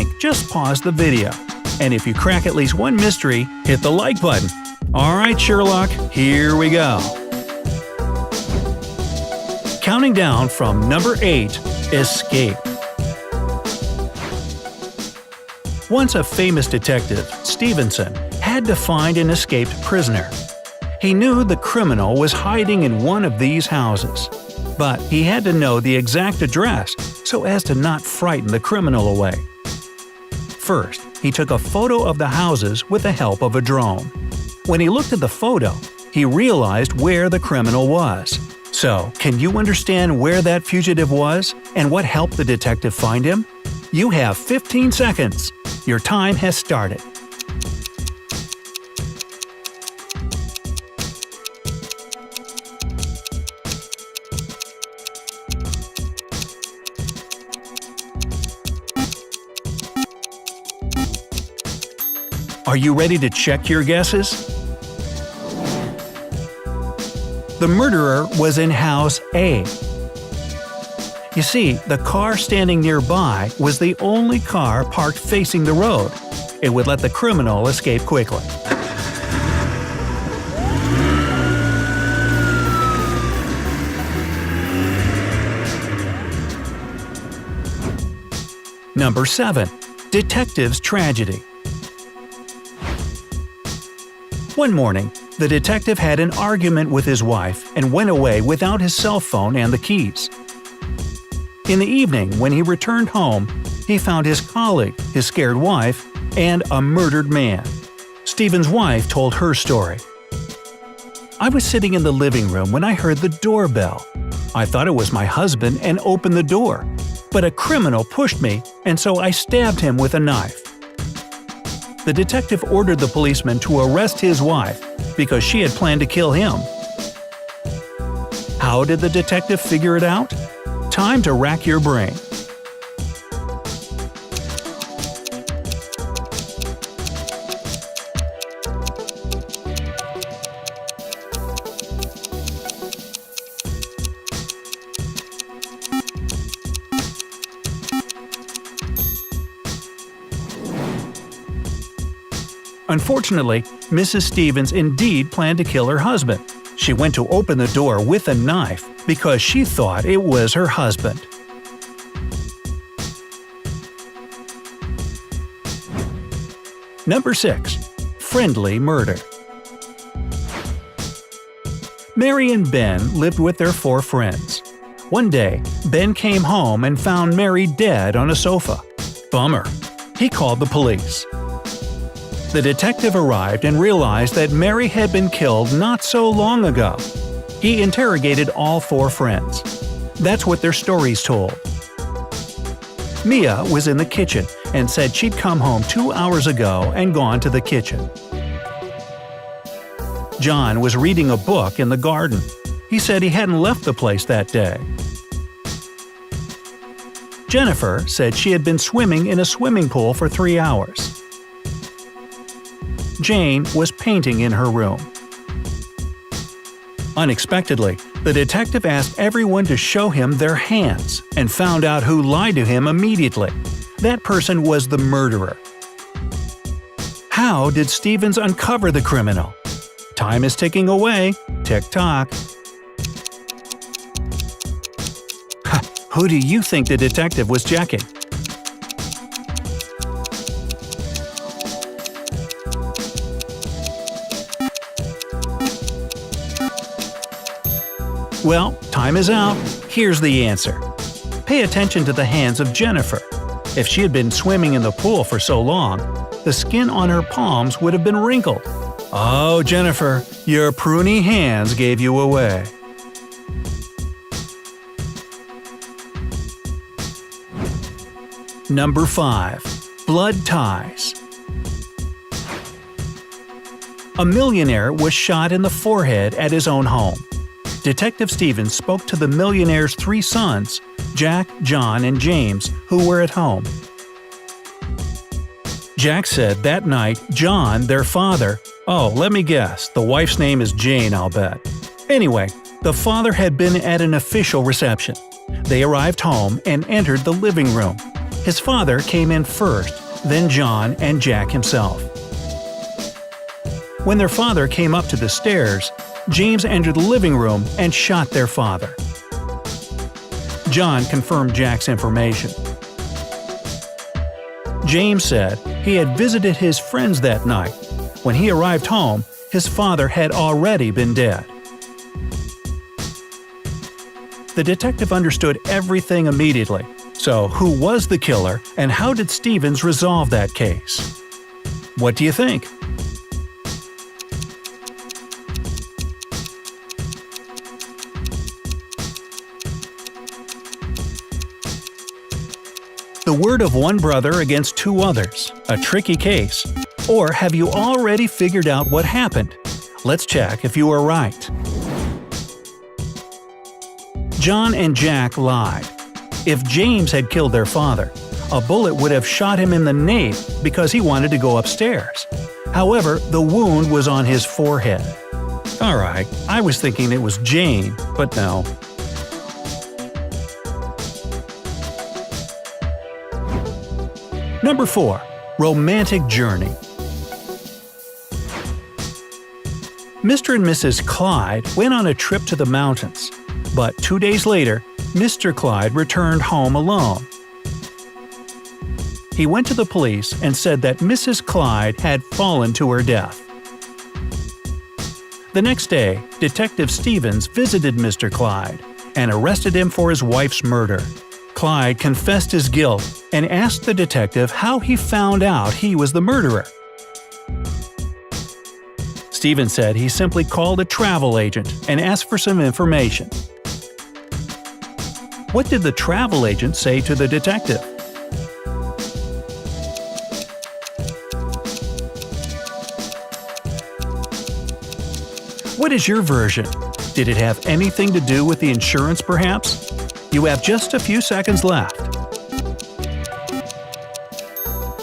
think, just pause the video. And if you crack at least one mystery, hit the like button. Alright, Sherlock, here we go. Counting down from number 8, Escape. Once a famous detective, Stevenson, had to find an escaped prisoner. He knew the criminal was hiding in one of these houses. But he had to know the exact address so as to not frighten the criminal away. First, he took a photo of the houses with the help of a drone. When he looked at the photo, he realized where the criminal was. So, can you understand where that fugitive was and what helped the detective find him? You have 15 seconds. Your time has started. Are you ready to check your guesses? The murderer was in House A. You see, the car standing nearby was the only car parked facing the road. It would let the criminal escape quickly. Number 7. Detective's Tragedy. One morning, the detective had an argument with his wife and went away without his cell phone and the keys. In the evening, when he returned home, he found his colleague, his scared wife, and a murdered man. Stephen's wife told her story. "I was sitting in the living room when I heard the doorbell. I thought it was my husband and opened the door, but a criminal pushed me and so I stabbed him with a knife." The detective ordered the policeman to arrest his wife because she had planned to kill him. How did the detective figure it out? Time to rack your brain. Unfortunately, Mrs. Stevens indeed planned to kill her husband. She went to open the door with a knife because she thought it was her husband. Number 6. Friendly Murder. Mary and Ben lived with their 4 friends. One day, Ben came home and found Mary dead on a sofa. Bummer. He called the police. The detective arrived and realized that Mary had been killed not so long ago. He interrogated all 4 friends. That's what their stories told. Mia was in the kitchen and said she'd come home 2 hours ago and gone to the kitchen. John was reading a book in the garden. He said he hadn't left the place that day. Jennifer said she had been swimming in a swimming pool for 3 hours. Jane was painting in her room. Unexpectedly, the detective asked everyone to show him their hands and found out who lied to him immediately. That person was the murderer. How did Stevens uncover the criminal? Time is ticking away. Tick-tock. Who do you think the detective was checking? Well, time is out. Here's the answer. Pay attention to the hands of Jennifer. If she had been swimming in the pool for so long, the skin on her palms would have been wrinkled. Oh, Jennifer, your pruny hands gave you away. Number 5. Blood Ties. A millionaire was shot in the forehead at his own home. Detective Stevens spoke to the millionaire's 3 sons, Jack, John, and James, who were at home. Jack said that night John, their father, let me guess, the wife's name is Jane, I'll bet. Anyway, the father had been at an official reception. They arrived home and entered the living room. His father came in first, then John and Jack himself. When their father came up to the stairs, James entered the living room and shot their father. John confirmed Jack's information. James said he had visited his friends that night. When he arrived home, his father had already been dead. The detective understood everything immediately. So, who was the killer, and how did Stevens resolve that case? What do you think? The word of one brother against two others, a tricky case. Or have you already figured out what happened? Let's check if you are right. John and Jack lied. If James had killed their father, a bullet would have shot him in the nape because he wanted to go upstairs. However, the wound was on his forehead. Alright, I was thinking it was Jane, but no. Number 4. Romantic journey. Mr. and Mrs. Clyde went on a trip to the mountains, but 2 days later, Mr. Clyde returned home alone. He went to the police and said that Mrs. Clyde had fallen to her death. The next day, Detective Stevens visited Mr. Clyde and arrested him for his wife's murder. Clyde confessed his guilt and asked the detective how he found out he was the murderer. Stevens said he simply called a travel agent and asked for some information. What did the travel agent say to the detective? What is your version? Did it have anything to do with the insurance, perhaps? You have just a few seconds left.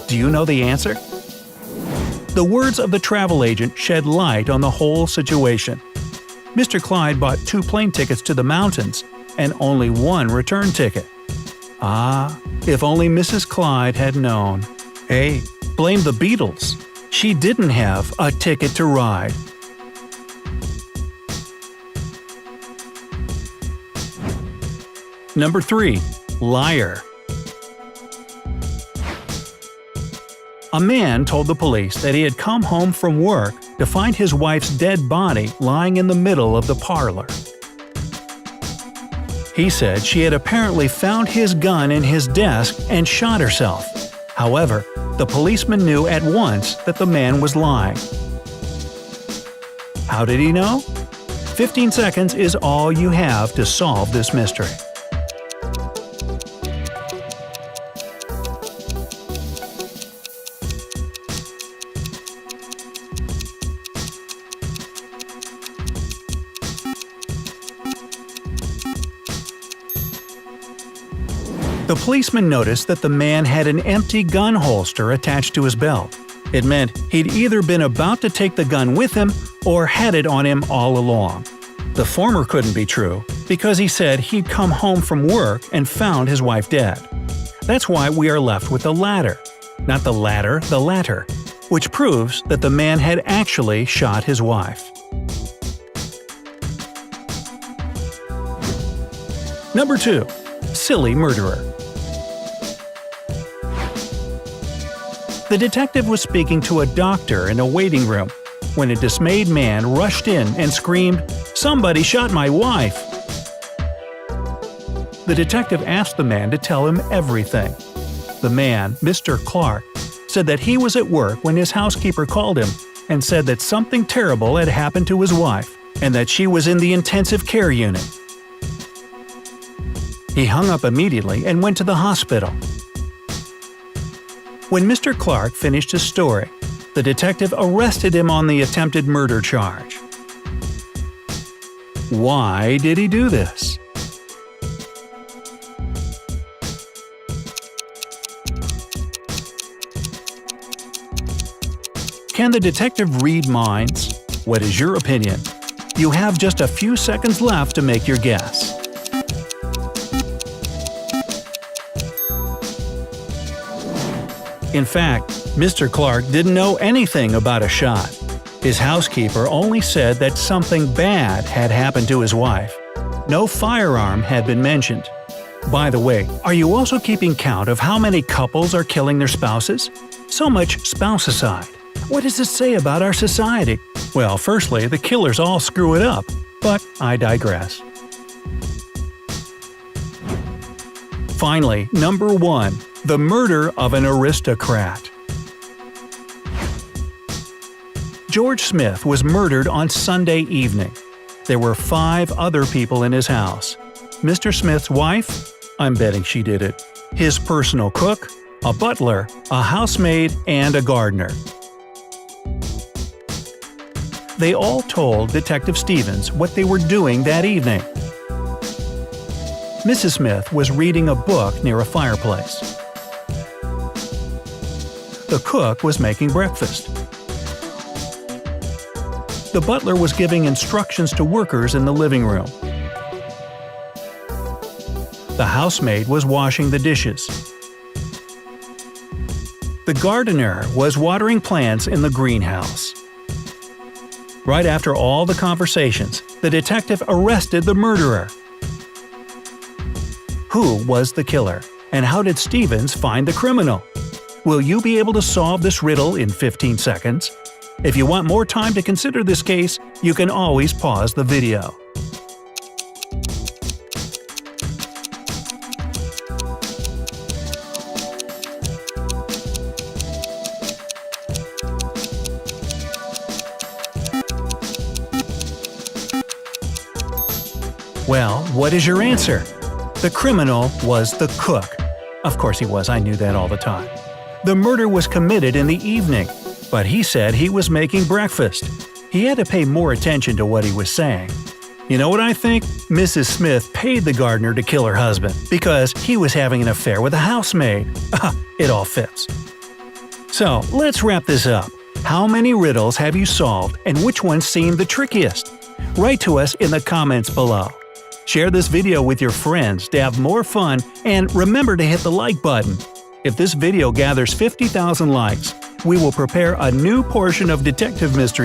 Do you know the answer? The words of the travel agent shed light on the whole situation. Mr. Clyde bought 2 plane tickets to the mountains and only 1 return ticket. Ah, if only Mrs. Clyde had known. Hey, blame the Beatles. She didn't have a ticket to ride. Number 3. Liar. A man told the police that he had come home from work to find his wife's dead body lying in the middle of the parlor. He said she had apparently found his gun in his desk and shot herself. However, the policeman knew at once that the man was lying. How did he know? 15 seconds is all you have to solve this mystery. The policeman noticed that the man had an empty gun holster attached to his belt. It meant he'd either been about to take the gun with him or had it on him all along. The former couldn't be true, because he said he'd come home from work and found his wife dead. That's why we are left with the latter. Not the latter, the latter, which proves that the man had actually shot his wife. Number 2. Silly murderer. The detective was speaking to a doctor in a waiting room when a dismayed man rushed in and screamed, "Somebody shot my wife!" The detective asked the man to tell him everything. The man, Mr. Clark, said that he was at work when his housekeeper called him and said that something terrible had happened to his wife and that she was in the intensive care unit. He hung up immediately and went to the hospital. When Mr. Clark finished his story, the detective arrested him on the attempted murder charge. Why did he do this? Can the detective read minds? What is your opinion? You have just a few seconds left to make your guess. In fact, Mr. Clark didn't know anything about a shot. His housekeeper only said that something bad had happened to his wife. No firearm had been mentioned. By the way, are you also keeping count of how many couples are killing their spouses? So much spousicide. What does this say about our society? Well, firstly, the killers all screw it up, but I digress. Finally, number 1. The murder of an aristocrat. George Smith was murdered on Sunday evening. There were 5 other people in his house. Mr. Smith's wife? I'm betting she did it. His personal cook, a butler, a housemaid, and a gardener. They all told Detective Stevens what they were doing that evening. Mrs. Smith was reading a book near a fireplace. The cook was making breakfast. The butler was giving instructions to workers in the living room. The housemaid was washing the dishes. The gardener was watering plants in the greenhouse. Right after all the conversations, the detective arrested the murderer. Who was the killer, and how did Stevens find the criminal? Will you be able to solve this riddle in 15 seconds? If you want more time to consider this case, you can always pause the video. Well, what is your answer? The criminal was the cook. Of course he was, I knew that all the time. The murder was committed in the evening, but he said he was making breakfast. He had to pay more attention to what he was saying. You know what I think? Mrs. Smith paid the gardener to kill her husband because he was having an affair with a housemaid. It all fits. So, let's wrap this up. How many riddles have you solved and which ones seemed the trickiest? Write to us in the comments below. Share this video with your friends to have more fun, and remember to hit the like button. If this video gathers 50,000 likes, we will prepare a new portion of Detective Mystery